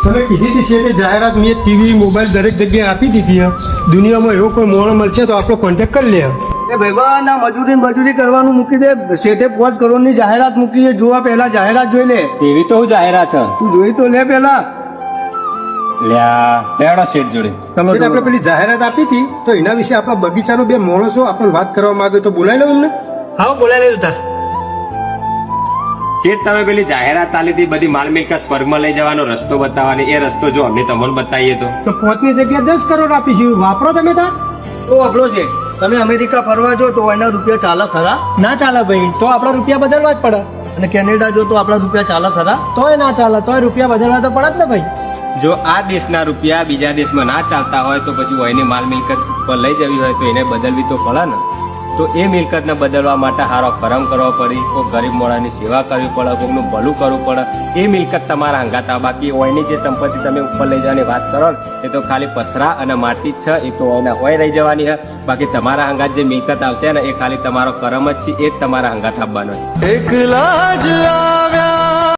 તમે કીધી હતી છે કે જાહેરાત મેં ટીવી મોબાઈલ દરેક જગ્યાએ આપી દીધી દુનિયામાં એવો કોઈ મોણો મળશે તો આપણો કોન્ટેક્ટ કરી લે એ ભાઈબંધ આ મજૂરી કરવાનું મૂકી દે. શેઠે 5 કરોડની જાહેરાત મૂકી છે. જોવા પહેલા જાહેરાત જોઈ લે. એવી તો હું જાહેરાત હ. તું જોઈ તો લે પહેલા. લ્યા લેડો શેઠ જોડે. એટલે આપણે પેલી જાહેરાત આપી હતી તો એના વિશે આપણા બગીચાનો બે માણસો આપણને વાત કરવા માંગે તો બોલાવી લો એમને. હા બોલાવી લેજો તાર. શેઠ તમે પેલી જાહેરાત આલી હતી બધી માલ મિલકત સ્વર્ગમાં લઈ જવાનો રસ્તો બતાવવાની, એ રસ્તો જો અમને તમને બતાવીએ તો 5 ની જગ્યાએ 10 કરોડ આપીશું. વાપરો તમે તાર. તો આપણો છે. તમે અમેરિકા ફરવા જો તો એના રૂપિયા ચાલે ખરા? ના ચાલે ભાઈ, તો આપણા રૂપિયા બદલવા જ પડે. અને કેનેડા જો તો આપણા રૂપિયા ચાલે ખરા? તોય ના ચાલે, તોય રૂપિયા બદલવા તો પડે જ ને ભાઈ. જો આ દેશના રૂપિયા બીજા દેશમાં ના ચાલતા હોય તો પછી એની માલ મિલકત પર લઈ જવી હોય તો એને બદલવી તો પડે ને. તો એ મિલકતને બદલવા માટે હારો કરમ કરવો પડે, કોઈ ગરીબ મોણાની સેવા કરવી પડે, કોઈનું ભલું કરવું પડે. એ મિલકત તમારા હંગાતા. બાકી ઓયની જે સંપત્તિ તમે ઉપર લઈ જવાની વાત કરો ને એ તો ખાલી પથરા અને માટી જ છે. એ તો ઓયના હોય રહી જવાની છે. બાકી તમારા હંગાત જે મિલકત આવશે ને એ ખાલી તમારો કરમ જ છે, એ જ તમારા હંગાત આપવાનો છે. એકલા જ